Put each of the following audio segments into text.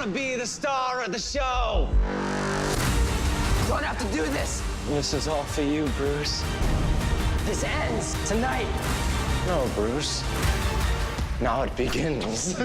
want to be the star of the show. You don't have to do this. This is all for you, Bruce. This ends tonight. No, Bruce. Now it begins.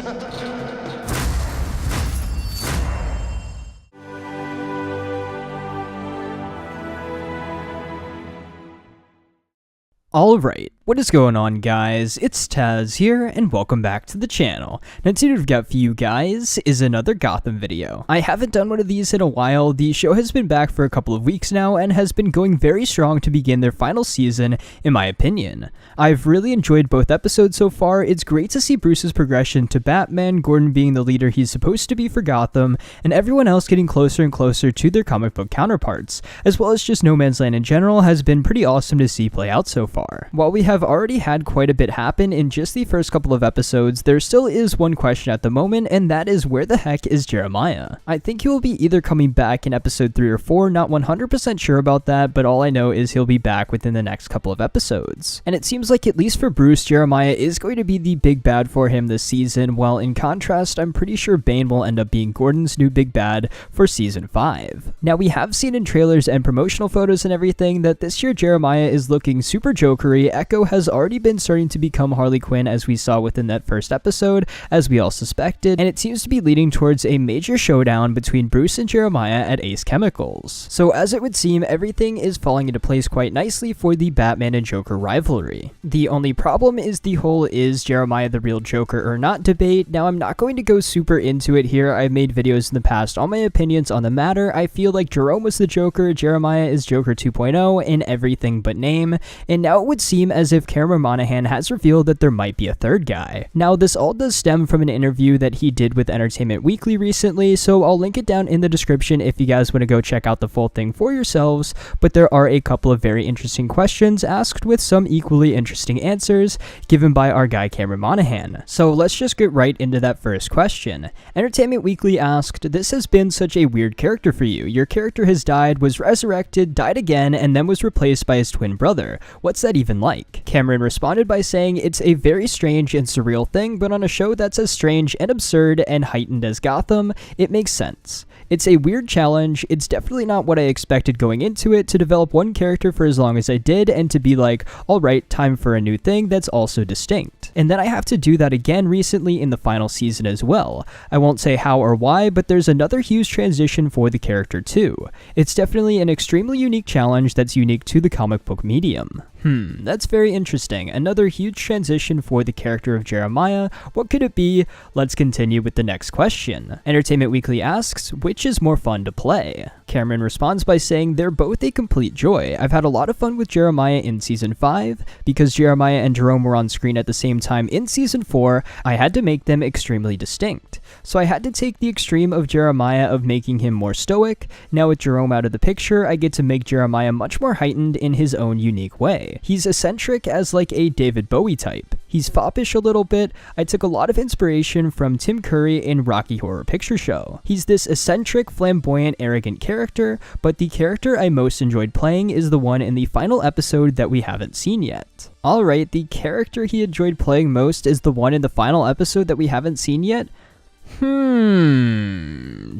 Alright, what is going on, guys? It's Tazz here, and welcome back to the channel. Now today what I've got for you guys is another Gotham video. I haven't done one of these in a while. The show has been back for a couple of weeks now and has been going very strong to begin their final season, in my opinion. I've really enjoyed both episodes so far. It's great to see Bruce's progression to Batman, Gordon being the leader he's supposed to be for Gotham, and everyone else getting closer and closer to their comic book counterparts, as well as just No Man's Land in general has been pretty awesome to see play out so far. While we have already had quite a bit happen in just the first couple of episodes, there still is one question at the moment, and that is where the heck is Jeremiah? I think he will be either coming back in episode 3 or 4, not 100% sure about that, but all I know is he'll be back within the next couple of episodes. And it seems like at least for Bruce, Jeremiah is going to be the big bad for him this season, while in contrast, I'm pretty sure Bane will end up being Gordon's new big bad for season 5. Now we have seen in trailers and promotional photos and everything that this year Jeremiah is looking super jokery. Echo has already been starting to become Harley Quinn, as we saw within that first episode, as we all suspected, and it seems to be leading towards a major showdown between Bruce and Jeremiah at Ace Chemicals. So as it would seem, everything is falling into place quite nicely for the Batman and Joker rivalry. The only problem is the whole is Jeremiah the real Joker or not debate. Now I'm not going to go super into it here. I've made videos in the past on my opinions on the matter. I feel like Jerome was the Joker, Jeremiah is Joker 2.0 in everything but name, and now it would seem as if Cameron Monaghan has revealed that there might be a third guy. Now this all does stem from an interview that he did with Entertainment Weekly recently, so I'll link it down in the description if you guys want to go check out the full thing for yourselves, but there are a couple of very interesting questions asked with some equally interesting answers given by our guy Cameron Monaghan. So let's just get right into that first question. Entertainment Weekly asked, "This has been such a weird character for you. Your character has died, was resurrected, died again, and then was replaced by his twin brother. What's that even like?" Cameron responded by saying, "It's a very strange and surreal thing, but on a show that's as strange and absurd and heightened as Gotham, it makes sense. It's a weird challenge. It's definitely not what I expected going into it, to develop one character for as long as I did and to be like, alright, time for a new thing that's also distinct. And then I have to do that again recently in the final season as well. I won't say how or why, but there's another huge transition for the character too. It's definitely an extremely unique challenge that's unique to the comic book medium." That's very interesting. Another huge transition for the character of Jeremiah. What could it be? Let's continue with the next question. Entertainment Weekly asks, "Which is more fun to play?" Cameron responds by saying, "They're both a complete joy. I've had a lot of fun with Jeremiah in season 5. Because Jeremiah and Jerome were on screen at the same time in season 4, I had to make them extremely distinct. So I had to take the extreme of Jeremiah of making him more stoic. Now with Jerome out of the picture, I get to make Jeremiah much more heightened in his own unique way. He's eccentric as like a David Bowie type. He's foppish a little bit. I took a lot of inspiration from Tim Curry in Rocky Horror Picture Show. He's this eccentric, flamboyant, arrogant character, but the character I most enjoyed playing is the one in the final episode that we haven't seen yet." Alright, the character he enjoyed playing most is the one in the final episode that we haven't seen yet?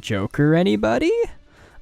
Joker, anybody?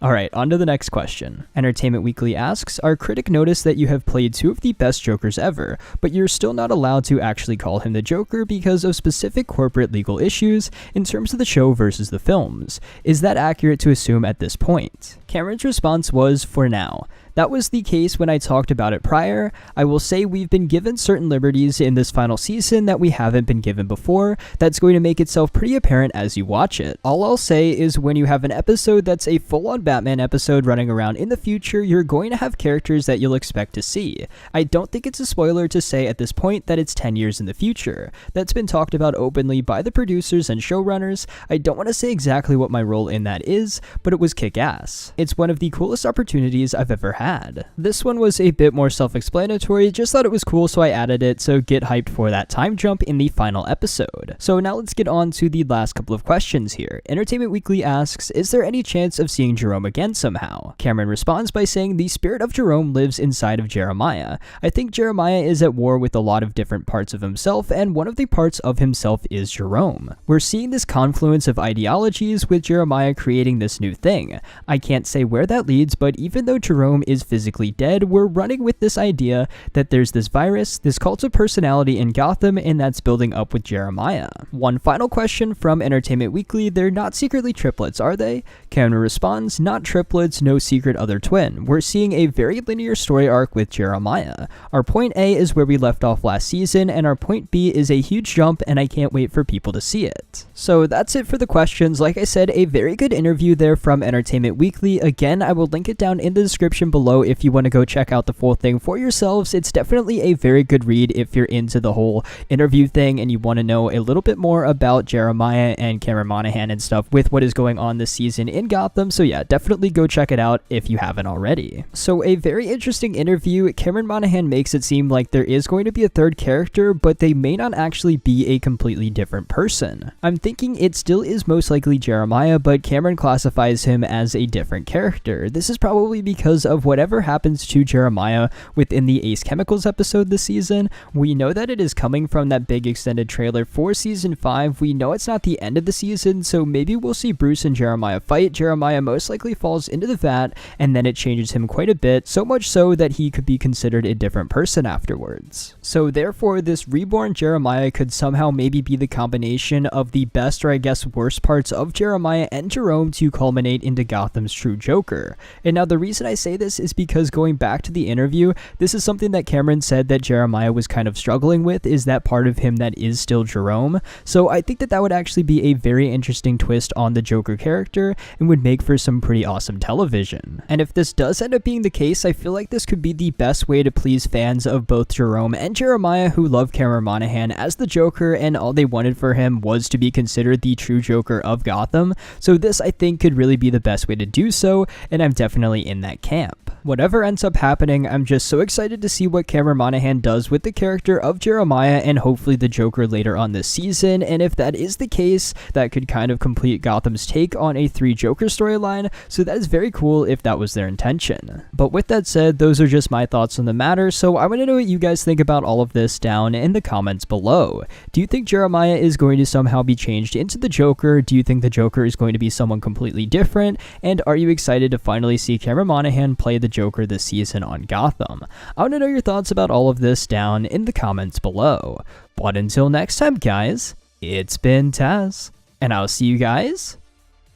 Alright, on to the next question. Entertainment Weekly asks, "Our critic noticed that you have played 2 of the best Jokers ever, but you're still not allowed to actually call him the Joker because of specific corporate legal issues in terms of the show versus the films. Is that accurate to assume at this point?" Cameron's response was, "For now. That was the case when I talked about it prior. I will say we've been given certain liberties in this final season that we haven't been given before. That's going to make itself pretty apparent as you watch it. All I'll say is when you have an episode that's a full-on Batman episode running around in the future, you're going to have characters that you'll expect to see. I don't think it's a spoiler to say at this point that it's 10 years in the future. That's been talked about openly by the producers and showrunners. I don't want to say exactly what my role in that is, but it was kick-ass. It's one of the coolest opportunities I've ever had. had. This one was a bit more self-explanatory, just thought it was cool so I added it, so get hyped for that time jump in the final episode. So now let's get on to the last couple of questions here. Entertainment Weekly asks, is there any chance of seeing Jerome again somehow? Cameron responds by saying the spirit of Jerome lives inside of Jeremiah. I think Jeremiah is at war with a lot of different parts of himself, and one of the parts of himself is Jerome. We're seeing this confluence of ideologies with Jeremiah creating this new thing. I can't say where that leads, but even though Jerome is physically dead, we're running with this idea that there's this virus, this cult of personality in Gotham, and that's building up with Jeremiah. One final question from Entertainment Weekly, they're not secretly triplets, are they? Cameron responds, not triplets, no secret other twin. We're seeing a very linear story arc with Jeremiah. Our point A is where we left off last season, and our point B is a huge jump, and I can't wait for people to see it. So that's it for the questions. Like I said, a very good interview there from Entertainment Weekly. Again, I will link it down in the description below if you want to go check out the full thing for yourselves. It's definitely a very good read if you're into the whole interview thing and you want to know a little bit more about Jeremiah and Cameron Monaghan and stuff with what is going on this season in Gotham. So yeah, definitely go check it out if you haven't already. So a very interesting interview. Cameron Monaghan makes it seem like there is going to be a third character, but they may not actually be a completely different person. I'm thinking it still is most likely Jeremiah, but Cameron classifies him as a different character. This is probably because of whatever happens to Jeremiah within the Ace Chemicals episode this season. We know that it is coming from that big extended trailer for season 5. We know it's not the end of the season, so maybe we'll see Bruce and Jeremiah fight. Jeremiah most likely falls into the vat, and then it changes him quite a bit, so much so that he could be considered a different person afterwards. So therefore, this reborn Jeremiah could somehow maybe be the combination of the best, or I guess worst parts of Jeremiah and Jerome to culminate into Gotham's true Joker. And now the reason I say this is because going back to the interview, this is something that Cameron said that Jeremiah was kind of struggling with, is that part of him that is still Jerome. So I think that that would actually be a very interesting twist on the Joker character and would make for some pretty awesome television. And if this does end up being the case, I feel like this could be the best way to please fans of both Jerome and Jeremiah who love Cameron Monaghan as the Joker, and all they wanted for him was to be considered the true Joker of Gotham. So this, I think, could really be the best way to do so, and I'm definitely in that camp. Whatever ends up happening, I'm just so excited to see what Cameron Monaghan does with the character of Jeremiah and hopefully the Joker later on this season, and if that is the case, that could kind of complete Gotham's take on a 3 Joker storyline, so that is very cool if that was their intention. But with that said, those are just my thoughts on the matter, so I want to know what you guys think about all of this down in the comments below. Do you think Jeremiah is going to somehow be changed into the Joker? Do you think the Joker is going to be someone completely different? And are you excited to finally see Cameron Monaghan play the Joker this season on Gotham? I want to know your thoughts about all of this down in the comments below. But until next time, guys, it's been Tazz, and I'll see you guys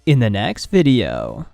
in the next video.